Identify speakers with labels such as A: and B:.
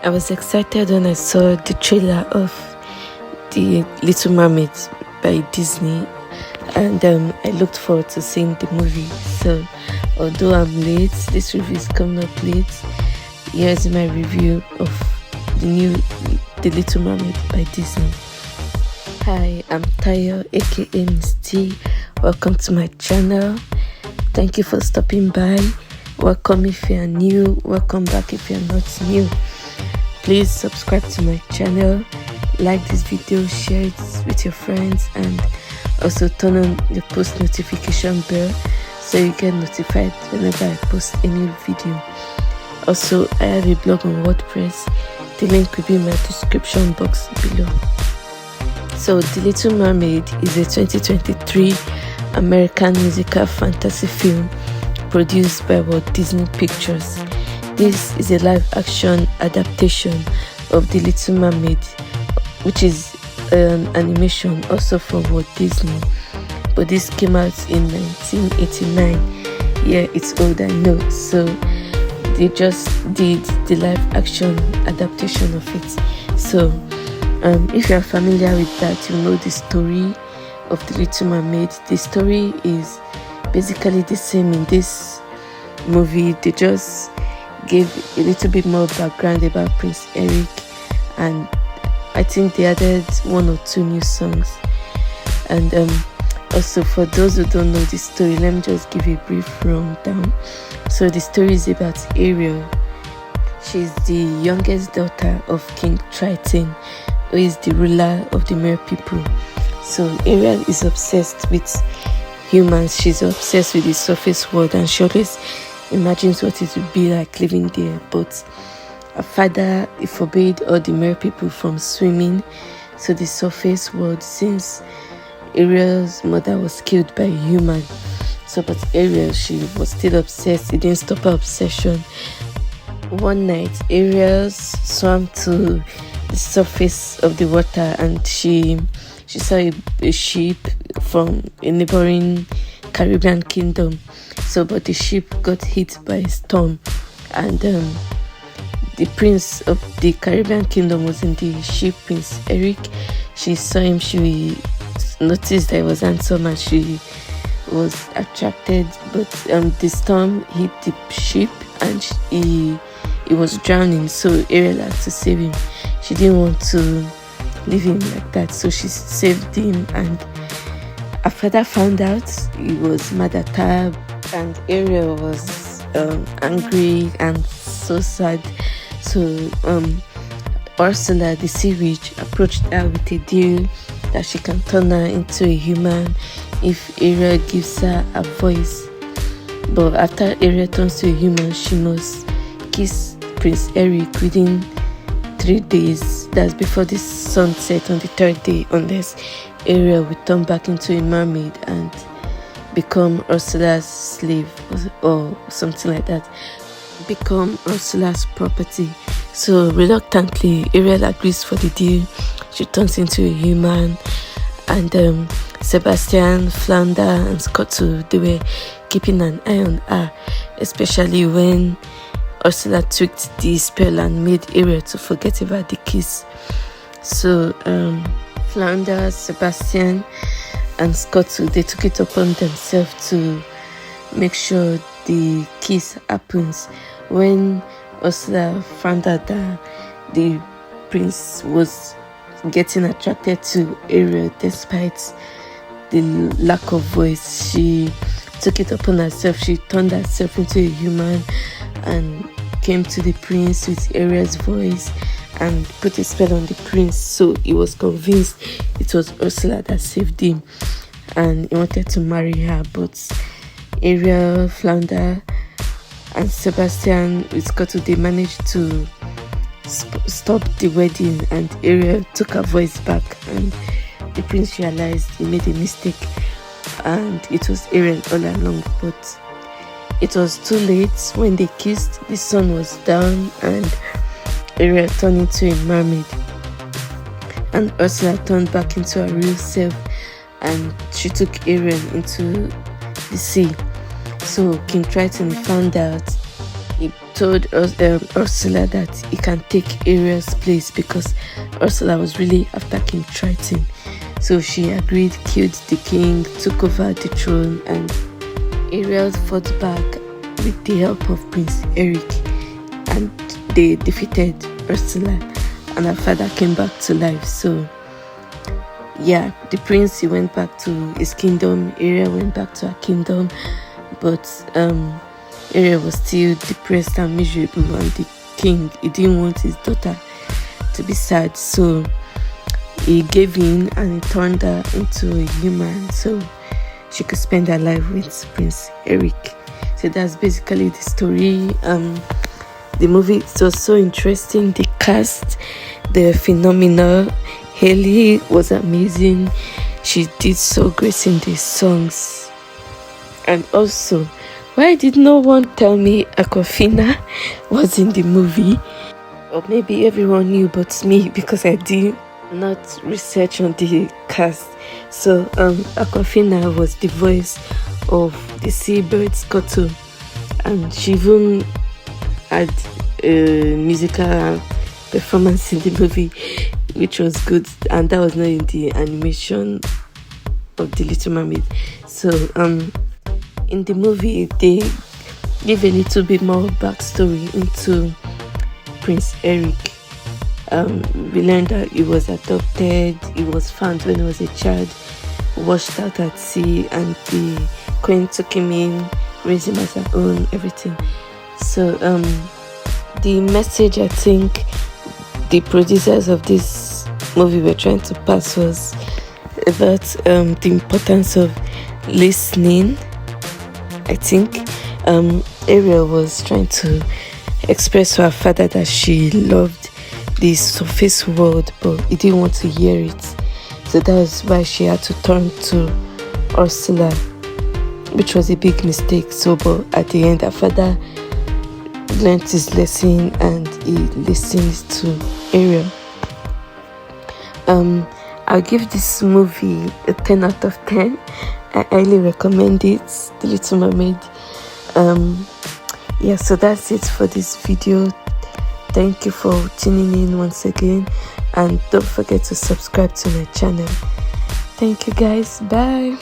A: I was excited when I saw the trailer of the Little Mermaid by Disney, and I looked forward to seeing the movie. So although I'm late, this review is coming up late. Here's my review of The Little Mermaid by Disney. Hi, I'm Tayo, aka Miss T. Welcome to my channel. Thank you for stopping by. Welcome if you are new, welcome back if you are not new. Please subscribe to my channel, like this video, share it with your friends, and also turn on the post notification bell so you get notified whenever I post a new video. Also, I have a blog on WordPress. The link will be in my description box below. So, The Little Mermaid is a 2023 American musical fantasy film produced by Walt Disney Pictures. This is a live-action adaptation of The Little Mermaid, which is an animation also from Walt Disney, but this came out in 1989. Yeah, it's old, I know. So they just did the live-action adaptation of it. So if you are familiar with that, you know the story of The Little Mermaid. The story is basically the same in this movie. They just gave a little bit more background about Prince Eric, and I think they added one or two new songs. And also, for those who don't know the story, let me just give a brief rundown. So the story is about Ariel. She's the youngest daughter of King Triton, who is the ruler of the Mer people. So Ariel is obsessed with humans. She's obsessed with the surface world, and she always imagines what it would be like living there. But her father forbade all the Mer people from swimming to the surface world since Ariel's mother was killed by a human. So, but Ariel, she was still obsessed. It didn't stop her obsession. One night, Ariel swam to the surface of the water, and she saw a ship from a neighboring Caribbean kingdom. So, but the ship got hit by a storm, and the prince of the Caribbean kingdom was in the ship, Prince Eric. She saw him, she noticed that he was handsome, and she was attracted. But the storm hit the ship, and he was drowning. So Ariel had to save him. She didn't want to leave him like that, so she saved him. And her father found out. He was mad at her, and Ariel was angry and so sad. So Ursula, the sea witch, approached her with a deal that she can turn her into a human if Ariel gives her a voice. But after Ariel turns to a human, she must kiss Prince Eric within 3 days. That's before the sunset on the 3rd day, unless Ariel will turn back into a mermaid and become Ursula's slave or something like that, become Ursula's property. So reluctantly, Ariel agrees for the deal. She turns into a human, and Sebastian, Flounder, and Scotty, they were keeping an eye on her, especially when Ursula tweaked the spell and made Ariel to forget about the kiss. So Flounder, Sebastian, and Scotty, they took it upon themselves to make sure the kiss happens. When Ursula found out that the prince was getting attracted to Ariel despite the lack of voice, she took it upon herself. She turned herself into a human and came to the prince with Ariel's voice and put a spell on the prince. So he was convinced it was Ursula that saved him, and he wanted to marry her. But Ariel, Flounder, and Sebastian with Scotty, they managed to stop the wedding, and Ariel took her voice back, and the prince realized he made a mistake and it was Ariel all along. But it was too late. When they kissed, the sun was down, and Ariel turned into a mermaid, and Ursula turned back into her real self, and she took Ariel into the sea. So King Triton found out. He told us, Ursula that he can take Ariel's place because Ursula was really after King Triton. So she agreed, killed the king, took over the throne, and Ariel fought back with the help of Prince Eric, and they defeated Ursula, and her father came back to life. So yeah, the prince, he went back to his kingdom, Ariel went back to her kingdom, but Ariel was still depressed and miserable, and the king, he didn't want his daughter to be sad, so he gave in and he turned her into a human so she could spend her life with Prince Eric. So that's basically the story. The movie, it was so interesting. The cast, they're phenomenal. Haley was amazing. She did so great in the songs. And also, why did no one tell me Aquafina was in the movie? Or maybe everyone knew but me, because I did not research on the cast. So Aquafina was the voice of the seabird Scotto, and she even had a musical performance in the movie, which was good, and that was not in the animation of the Little Mermaid. So in the movie they give a little bit more backstory into Prince Eric. We learned that he was adopted, he was found when he was a child, washed out at sea, and the queen took him in, raised him as her own, everything. So the message I think the producers of this movie were trying to pass was about the importance of listening. I think Ariel was trying to express to her father that she loved the surface world, but he didn't want to hear it. So that was why she had to turn to Ursula, which was a big mistake. So, but at the end, her father learned his lesson and he listened to Ariel. I'll give this movie a 10 out of 10. I highly recommend it, The Little Mermaid. Yeah, so that's it for this video. Thank you for tuning in once again, and don't forget to subscribe to my channel. Thank you guys. Bye.